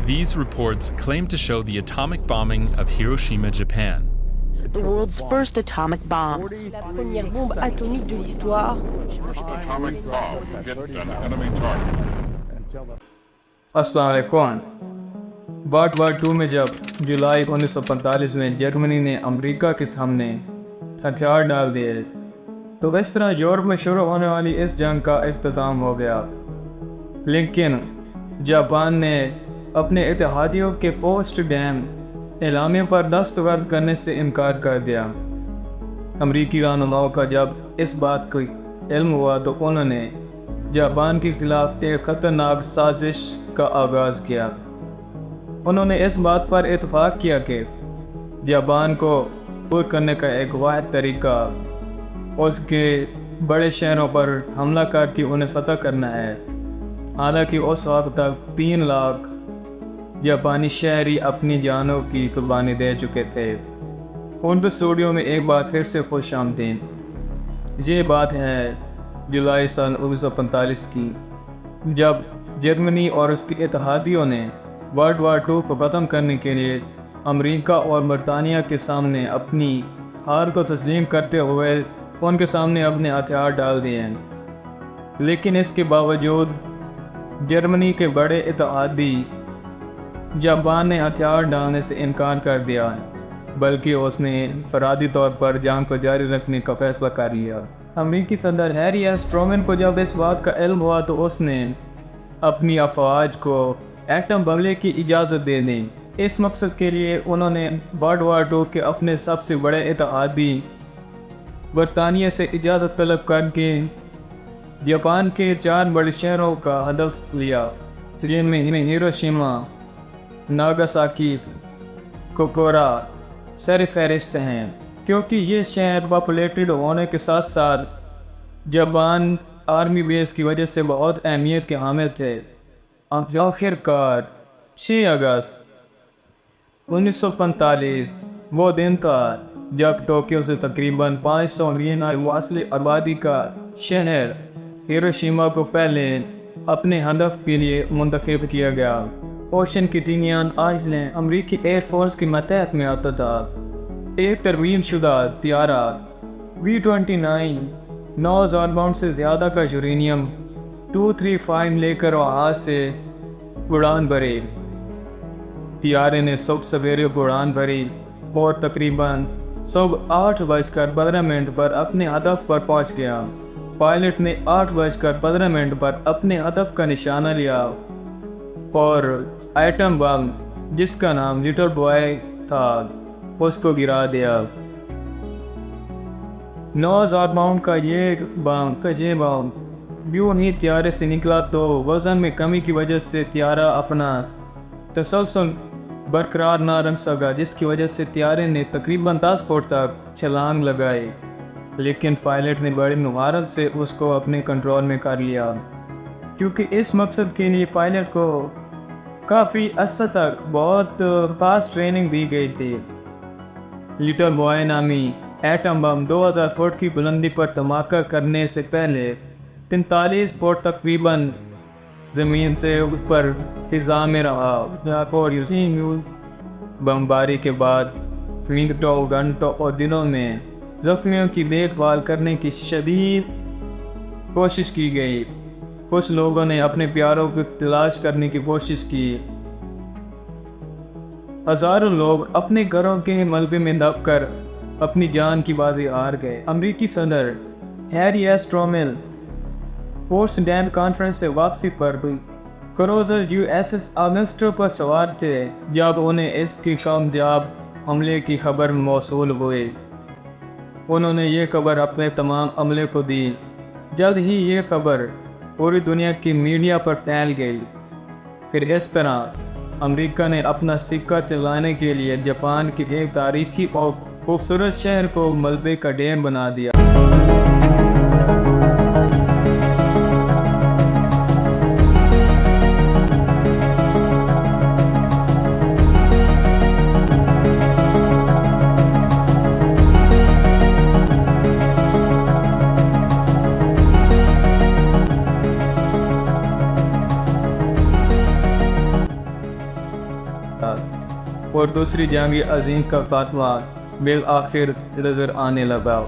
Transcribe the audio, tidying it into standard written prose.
These reports claim to show the atomic bombing of Hiroshima, Japan. The world's first atomic bomb. La première bombe atomique de l'histoire. Atomic bomb hit an enemy target. अस्सलाम वालेकुम। World war II में जब जुलाई 1945 में Germany ने America के सामने हथियार डाल दिए तो इस तरह यूरोप में शुरू होने वाली इस जंग का इख्तिताम हो गया। लेकिन जापान ने अपने इत्तेहादियों के पोस्ट डैम एलामिया पर दस्तखत करने से इनकार कर दिया। अमरीकी रहनुमाओं का जब इस बात को इल्म हुआ तो उन्होंने जापान के खिलाफ एक खतरनाक साजिश का आगाज़ किया। उन्होंने इस बात पर इत्तेफाक किया कि जापान को दूर करने का एक वाहिद तरीका उसके बड़े शहरों पर हमला करके उन्हें फतह करना है। हालांकि उस वक्त तक 3 लाख जापानी शहरी अपनी जानों की कुर्बानी दे चुके थे। उर्दू स्टूडियो में एक बार फिर से खुश आमदीद। ये बात है जुलाई सन 1945 की, जब जर्मनी और उसके इत्तेहादियों ने वर्ल्ड वार II को ख़त्म करने के लिए अमेरिका और बरतानिया के सामने अपनी हार को तस्लीम करते हुए उनके सामने अपने हथियार डाल दिए हैं। लेकिन इसके बावजूद जर्मनी के बड़े इत्तेहादी जापान ने हथियार डालने से इनकार कर दिया, बल्कि उसने फरादी तौर पर जंग को जारी रखने का फैसला कर लिया। अमेरिकी सदर हैरी एस ट्रूमैन को जब इस बात का इल्म हुआ तो उसने अपनी अफवाज को एटम बमले की इजाज़त दे दी। इस मकसद के लिए उन्होंने वर्ल्ड वार II के अपने सबसे बड़े इत्तेहादी बरतानिया से इजाज़त तलब करके जापान के 4 बड़े शहरों का हदफ लिया, जिनमें हिरोशिमा, नागासाकी, कोकोरा सर फहरिस्त हैं, क्योंकि ये शहर पॉपुलेटेड होने के साथ साथ जापान आर्मी बेस की वजह से बहुत अहमियत के हामिल थे। आखिरकार 6 अगस्त 1945 वो दिन था जब टोक्यो से तकरीबन 500 मिलियन वासले आबादी का शहर हिरोशिमा को पहले अपने हदफ के लिए मुंतखब किया गया। ओशन किटिनियन आइलैंड अमरीकी एयरफोर्स के मतहत में आता था। एक तरमीम शुदा तियारा V-29 9000 पाउंड से ज़्यादा का यूरेनियम 235 लेकर वहाँ से उड़ान भरी। तियारे ने सुबह सवेरे उड़ान भरी और तकरीबन सुबह 8:15 पर अपने हदफ पर पहुँच गया। पायलट ने 8:15 पर अपने हदफ का निशाना लिया और एटम बम, जिसका नाम लिटिल बॉय था, उसको गिरा दिया। 9000 पाउंड का ये बम यूं ही त्यारे से निकला तो वज़न में कमी की वजह से त्यारा अपना तसलसल बरकरार ना रख सका, जिसकी वजह से त्यारे ने तकरीबन 10 फुट तक छलांग लगाई। लेकिन पायलट ने बड़ी महारत से उसको अपने कंट्रोल में कर लिया, क्योंकि इस मकसद के लिए पायलट को काफ़ी अर्सा तक बहुत खास ट्रेनिंग दी गई थी। लिटिल बॉय नामी एटम बम 2000 फुट की बुलंदी पर धमाका करने से पहले 43 फुट तकरीबन ज़मीन से ऊपर फिज़ा में रहा और बमबारी के बाद मिनटों, घंटों और दिनों में ज़ख्मियों की देखभाल करने की शदीद कोशिश की गई। कुछ लोगों ने अपने प्यारों को तलाश करने की कोशिश की। हज़ारों लोग अपने घरों के मलबे में दबकर अपनी जान की बाजी हार गए। अमरीकी सदर Harry S Trueman Potsdam conference से वापसी पर क्रूज़र USS ऑगस्टो पर सवार थे जब उन्हें इसकी कामयाब हमले की खबर मौसूल हुई। उन्होंने ये खबर अपने तमाम अमले को दी। जल्द ही ये खबर पूरी दुनिया की मीडिया पर फैल गई। फिर इस तरह अमेरिका ने अपना सिक्का चलाने के लिए जापान के एक तारीखी और खूबसूरत शहर को मलबे का ढेर बना दिया। تھا اور دوسری جنگ عظیم کا خاتمہ بالآخر نظر آنے لگا۔